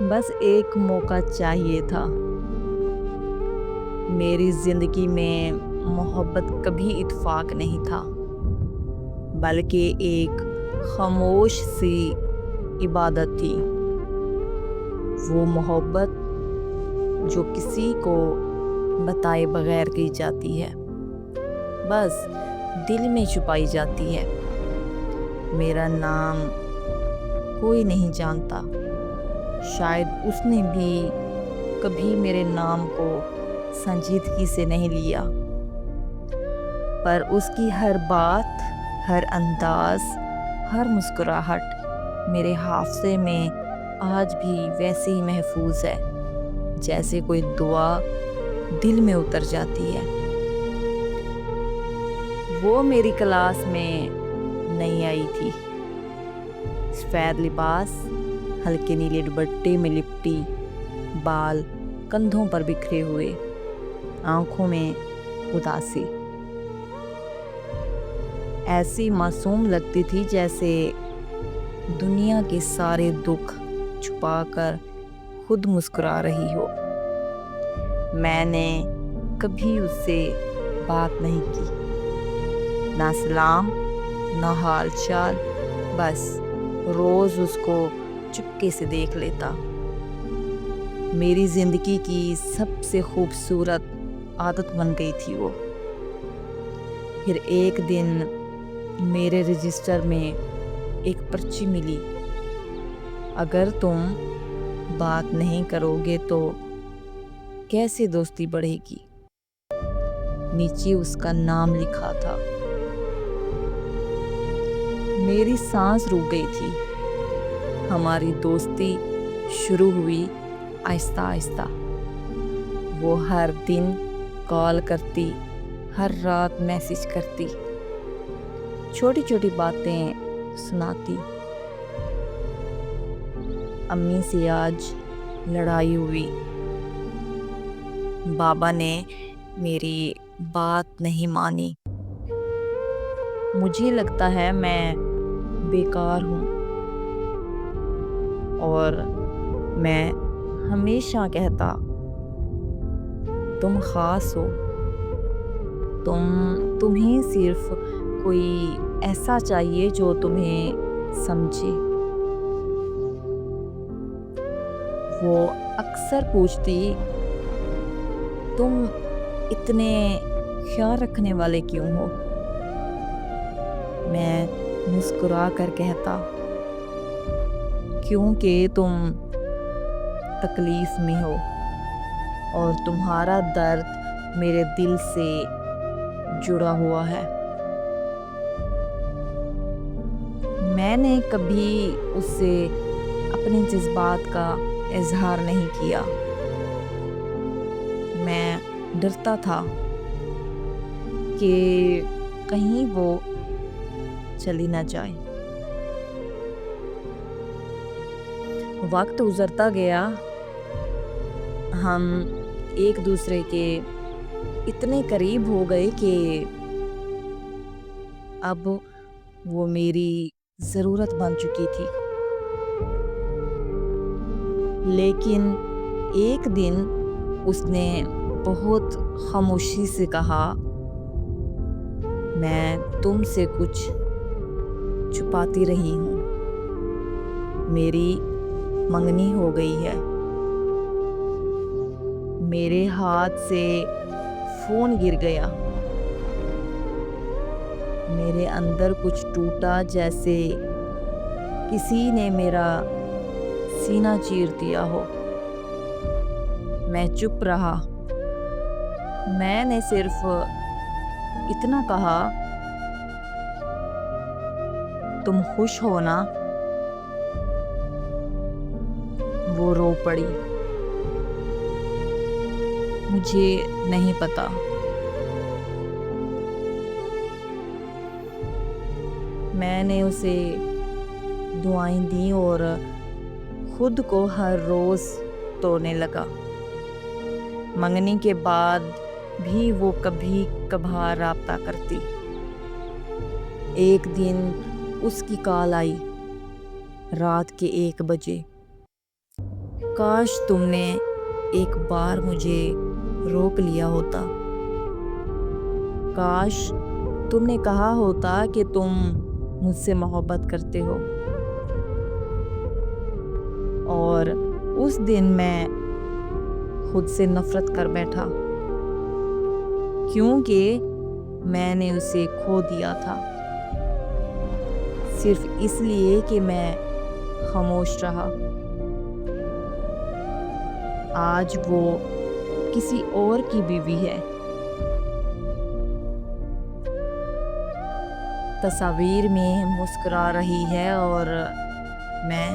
بس ایک موقع چاہیے تھا۔ میری زندگی میں محبت کبھی اتفاق نہیں تھا، بلکہ ایک خاموش سی عبادت تھی۔ وہ محبت جو کسی کو بتائے بغیر کی جاتی ہے، بس دل میں چھپائی جاتی ہے۔ میرا نام کوئی نہیں جانتا، شاید اس نے بھی کبھی میرے نام کو سنجیدگی سے نہیں لیا، پر اس کی ہر بات، ہر انداز، ہر مسکراہٹ میرے حافظے میں آج بھی ویسے ہی محفوظ ہے، جیسے کوئی دعا دل میں اتر جاتی ہے۔ وہ میری کلاس میں نہیں آئی تھی، سفید لباس، ہلکے نیلے دوپٹے میں لپٹی، بال کندھوں پر بکھرے ہوئے، آنکھوں میں اداسی۔ ایسی معصوم لگتی تھی جیسے دنیا کے سارے دکھ چھپا کر خود مسکرا رہی ہو۔ میں نے کبھی اس سے بات نہیں کی، نہ سلام، نہ حال چال، بس روز اس کو چپکے سے دیکھ لیتا۔ میری زندگی کی سب سے خوبصورت عادت بن گئی تھی وہ۔ پھر ایک دن میرے رجسٹر میں ایک پرچی ملی، اگر تم بات نہیں کرو گے تو کیسے دوستی بڑھے گی؟ نیچے اس کا نام لکھا تھا۔ میری سانس رک گئی تھی۔ ہماری دوستی شروع ہوئی آہستہ آہستہ۔ وہ ہر دن کال کرتی، ہر رات میسج کرتی، چھوٹی چھوٹی باتیں سناتی۔ امی سے آج لڑائی ہوئی، بابا نے میری بات نہیں مانی، مجھے لگتا ہے میں بیکار ہوں، اور میں ہمیشہ کہتا تم خاص ہو، تمہیں صرف کوئی ایسا چاہیے جو تمہیں سمجھے۔ وہ اکثر پوچھتی تم اتنے خیال رکھنے والے کیوں ہو؟ میں مسکرا کر کہتا کیونکہ تم تکلیف میں ہو، اور تمہارا درد میرے دل سے جڑا ہوا ہے۔ میں نے کبھی اس سے اپنے جذبات کا اظہار نہیں کیا۔ میں ڈرتا تھا کہ کہیں وہ چلی نہ جائے۔ وقت گزرتا گیا، ہم ایک دوسرے کے اتنے قریب ہو گئے کہ اب وہ میری ضرورت بن چکی تھی۔ لیکن ایک دن اس نے بہت خاموشی سے کہا، میں تم سے کچھ چھپاتی رہی ہوں، میری منگنی ہو گئی ہے۔ میرے ہاتھ سے فون گر گیا، میرے اندر کچھ ٹوٹا، جیسے کسی نے میرا سینہ چیر دیا ہو۔ میں چپ رہا، میں نے صرف اتنا کہا، تم خوش ہو نا؟ وہ رو پڑی۔ مجھے نہیں پتا۔ میں نے اسے دعائیں دیں اور خود کو ہر روز توڑنے لگا۔ منگنی کے بعد بھی وہ کبھی کبھار رابطہ کرتی۔ ایک دن اس کی کال آئی، رات کے 1 بجے۔ کاش تم نے ایک بار مجھے روک لیا ہوتا، کاش تم نے کہا ہوتا کہ تم مجھ سے محبت کرتے ہو، اور اس دن میں خود سے نفرت کر بیٹھا کیونکہ میں نے اسے کھو دیا تھا، صرف اس لیے کہ میں خاموش رہا۔ آج وہ کسی اور کی بیوی ہے، تصاویر میں مسکرا رہی ہے، اور میں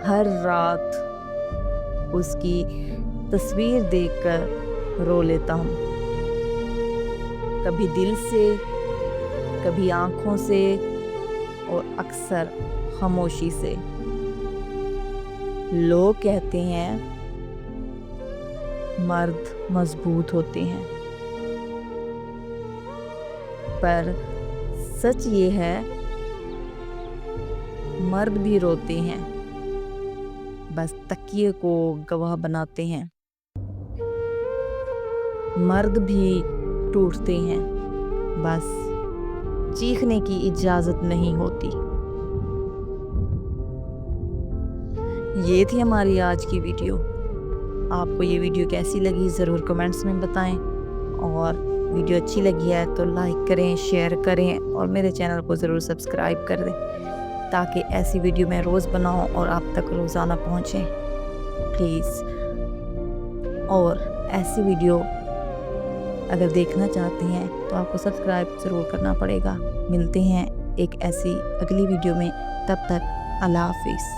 ہر رات اس کی تصویر دیکھ کر رو لیتا ہوں، کبھی دل سے، کبھی آنکھوں سے، اور اکثر خاموشی سے۔ لوگ کہتے ہیں مرد مضبوط ہوتے ہیں، پر سچ یہ ہے مرد بھی روتے ہیں، بس تکیے کو گواہ بناتے ہیں۔ مرد بھی ٹوٹتے ہیں، بس چیخنے کی اجازت نہیں ہوتی۔ یہ تھی ہماری آج کی ویڈیو۔ آپ کو یہ ویڈیو کیسی لگی ضرور کمنٹس میں بتائیں، اور ویڈیو اچھی لگی ہے تو لائک کریں، شیئر کریں، اور میرے چینل کو ضرور سبسکرائب کر دیں تاکہ ایسی ویڈیو میں روز بناؤں اور آپ تک روزانہ پہنچیں پلیز۔ اور ایسی ویڈیو اگر دیکھنا چاہتے ہیں تو آپ کو سبسکرائب ضرور کرنا پڑے گا۔ ملتے ہیں ایک ایسی اگلی ویڈیو میں، تب تک اللہ حافظ۔